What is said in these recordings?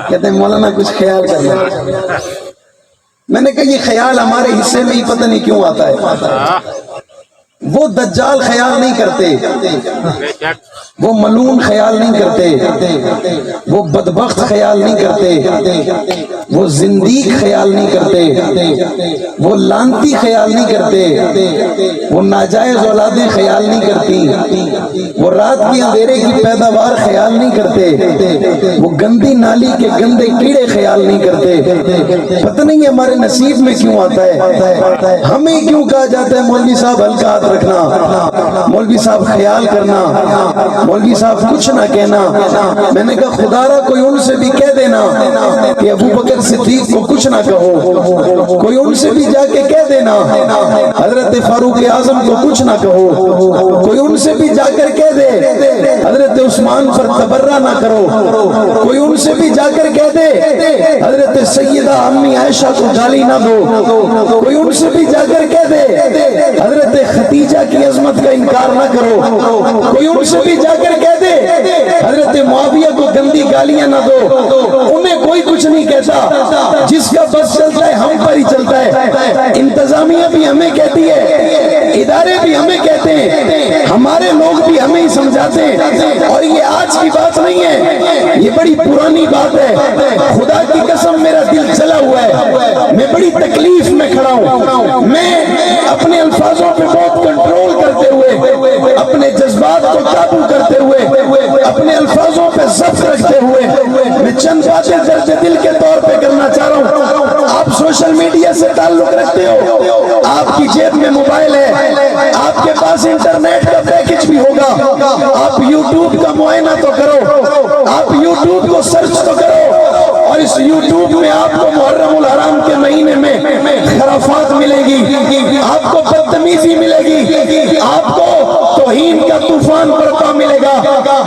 کہتے ہیں مولانا کچھ خیال کرنا. میں نے کہا یہ خیال ہمارے حصے میں ہی پتہ نہیں کیوں آتا ہے. وہ دجال خیال نہیں کرتے, وہ ملعون خیال نہیں کرتے, وہ بدبخت خیال نہیں کرتے, وہ زندیق خیال نہیں کرتے, وہ لانتی خیال نہیں کرتے, وہ ناجائز اولادیں خیال نہیں کرتی, وہ رات کے اندھیرے کی پیداوار خیال نہیں کرتے, وہ گندی نالی کے گندے کیڑے خیال نہیں کرتے. پتہ نہیں ہمارے نصیب میں کیوں آتا ہے. ہمیں کیوں کہا جاتا ہے مولوی صاحب ہلکا ہاتھ رکھنا, مولوی صاحب خیال کرنا, مولوی صاحب کچھ نہ کہنا. میں نے کہا خدا را کوئی ان سے بھی کہہ دینا کہ ابو بکر صدیق کو کچھ نہ کہو, کوئی ان سے بھی جا کے کہہ دینا حضرت فاروق اعظم کو کچھ نہ کہو, کوئی ان سے بھی جا کر کہہ دے حضرت عثمان پر تبرہ نہ کرو, کوئی ان سے بھی جا کر کہہ دے حضرت سیدہ امی عائشہ کو گالی نہ دو, کوئی ان سے بھی جا کر کہہ دے حضرت ختیجہ کی عظمت کا انکار نہ کرو, کوئی ان سے بھی جا کر کہہ دے حضرت معاویہ کو گندی گالیاں نہ دو. انہیں کوئی کچھ نہیں کہتا, جس کا بس چلتا ہے ہم پر ہی چلتا ہے. انتظامیہ بھی ہمیں کہتی ہے, ادارے بھی ہمیں کہتے ہیں, ہمارے لوگ بھی ہمیں ہی سمجھاتے ہیں. اور یہ آج کی بات نہیں ہے, یہ بڑی پرانی بات ہے. خدا کی قسم میرا دل جلا ہوا ہے, میں بڑی تکلیف میں کھڑا ہوں. میں اپنے الفاظوں پہ بہت کنٹرول کرتے ہوئے, اپنے جذبات کو قابو کرتے ہوئے, اپنے الفاظوں پہ ضبط رکھتے ہوئے میں چند باتیں درد دل کے طور پہ کرنا چاہ رہا ہوں. آپ سوشل میڈیا سے تعلق رکھتے ہو, آپ کی جیب میں موبائل ہے, آپ کے پاس انٹرنیٹ کا پیکج بھی ہوگا, آپ یوٹیوب کا معائنہ تو کرو, آپ یوٹیوب کو سرچ تو کرو, اور اس یوٹیوب میں آپ کو محرم الحرام کے مہینے میں خرافات ملے گی, آپ کو بدتمیزی ملے گی, آپ کو توہین کا طوفان برپا ملے گا.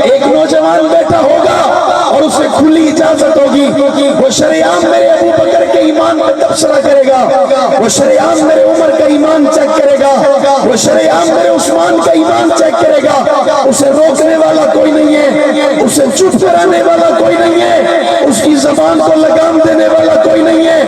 ایک نوجوان بیٹا ہوگا اور اسے کھلی اجازت ہوگی, وہ شریعام میرے ابو بکر کے ایمان پر تبصرہ کرے گا, وہ شریعام میرے عمر کا ایمان چیک کرے گا, وہ شریعام میرے عثمان کا ایمان چیک کرے گا. اسے روکنے والا کوئی نہیں ہے, اسے چپ کرانے والا کوئی نہیں ہے, اس کی زبان کو لگام دینے والا کوئی نہیں ہے,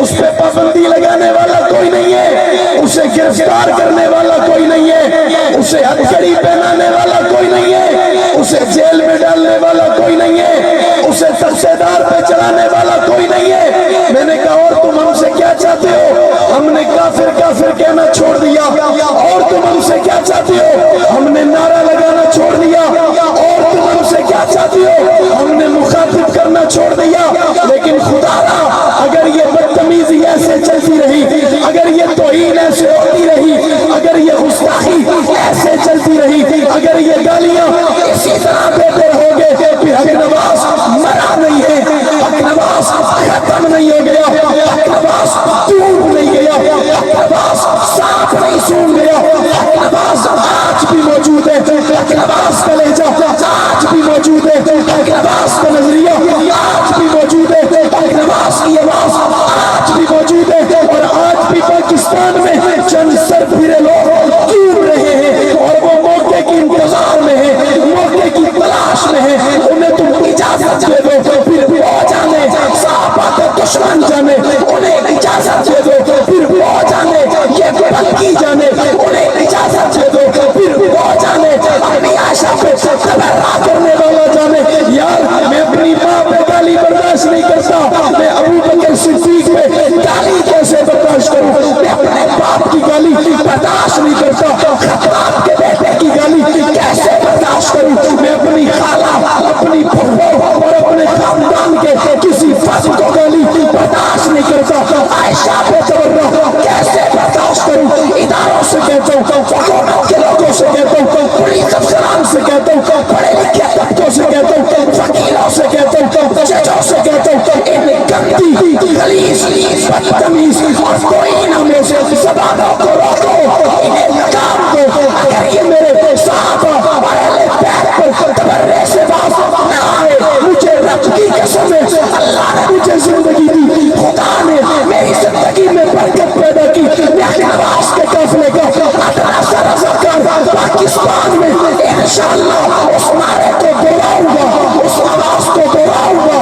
اس پہ پابندی لگانے والا کوئی نہیں ہے, اسے گرفتار کرنے والا کوئی نہیں ہے, اسے ہتھکڑی پہنانے والا کوئی نہیں ہے, اسے جیل میں ڈالنے والا کوئی نہیں ہے, اسے تختے دار پہ چلانے والا کوئی نہیں ہے. میں نے کہا اور تم ہم سے کیا چاہتے ہو؟ ہم نے کافر کافر کہنا چھوڑ دیا. اور تم ہم سے کیا چاہتے ہو؟ ہم نے نعرہ لگانا چھوڑ دیا. اور تم ہم سے کیا چاہتے ہو؟ ہم نے مخاطب کرنا چھوڑ دیا. لیکن خدا را اگر یہ بدتمیزی ایسے چلتی رہی, اگر یہ توہین ایسے ہوتی رہی, اگر یہ گستاخی ایسے چلتی رہی, اگر یہ گالیاں اسی طرح دیتے رہو گے, پھر حق نواز مرا نہیں ہے, حق نواز ختم نہیں ہو گیا, حق نواز ٹوٹ نہیں گیا, حق نواز ساتھ نہیں سون گیا, حق نواز آج بھی موجود ہے, حق نواز کا لہجہ آج بھی موجود ہے, حق نواز کا نظریہ آج بھی موجود ہے, حق نواز کی آواز آج بھی موجود ہے. اور آج بھی پاکستان میں چند سر پھرے لوگ ٹوٹ رہے ہیں, اور وہ موقع کی انتظار میں ہے, موقع کی تلاش میں ہے. انہیں تم اجازت دے دو, پھر وہ جانے صحابہ دشمن جانے, انہیں اجازت دے دو, پھر وہ جانے یہ بلکی جانے, انہیں اجازت دے دو, پھر وہ جانے اپنی عائشہ پہ تبرہ کرنے والا جانے. یار میں اپنی ماں پہ گالی برداشت نہیں کرتا, میں ابو بکر صدیق پہ گالی کیسے برداشت کروں؟ میں اپنے باپ کی گالی برداشت نہیں کرتا, خطاب کے بیٹے کی گالی کیسے برداشت کروں؟ میں اپنی خالہ, اپنی پھپھو اور اپنے خاندان کے کسی فرد کو گالی برداشت نہیں کرتا. عائشہ پہ تبرہ کیسے برداشت کروں؟ اداروں سے کہتا ہوں, حکومت کے لوگوں سے کہتا ہوں, پولیس افسران سے کہتا ہوں, پڑھے لکھے طبقوں سے کہتا ہوں, وکیلوں سے کہتا ہوں, ججوں سے کہتا ہوں, ان گندی غلیظ بدتمیز اور توہینوں میں سے زبانوں کو روکو, انہیں لگام دو. اگر یہ میرے صحابہ اور اہل بیت پر تبرے سے باز نہ آئے, مجھے رب کی قسم ہے, اللہ نے مجھے زندگی دی, خدا نے میری زندگی میں برکت پیدا کی. میں نواز کے قافلے کا ادرا رضاکار پاکستان میں انشاءاللہ اس نعرے کو دہراؤں گا, اس آواز کو دہراؤں گا,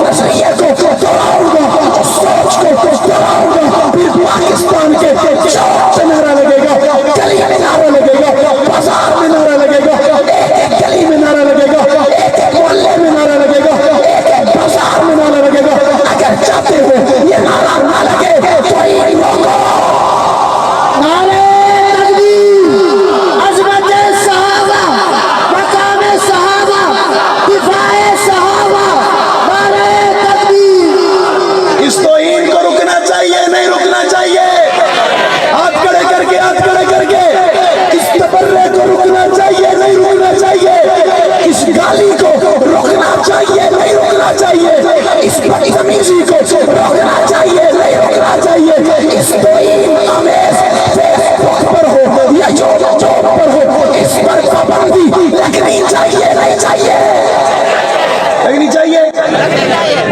اس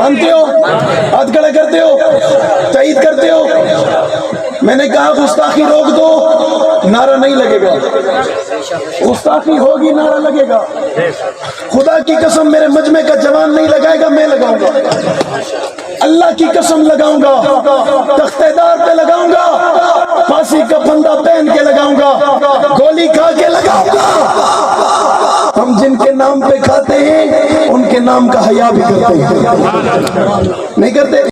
مانتے ہو؟ ہاتھ کھڑا کرتے ہو؟ تائید کرتے ہو؟ میں نے کہا گستاخی روک دو، نعرہ نہیں لگے گا. گستاخی ہوگی نعرہ لگے گا. خدا کی قسم میرے مجمع کا جوان نہیں لگائے گا، میں لگاؤں گا. اللہ کی قسم لگاؤں گا، تختہ دار پہ لگاؤں گا، پھانسی کا پھندا پہن کے لگاؤں گا، گولی کھا کے لگاؤں گا. ہم جن کے نام پہ کھاتے ہیں ان کے نام کا حیا بھی کرتے ہیں. نہیں کرتے؟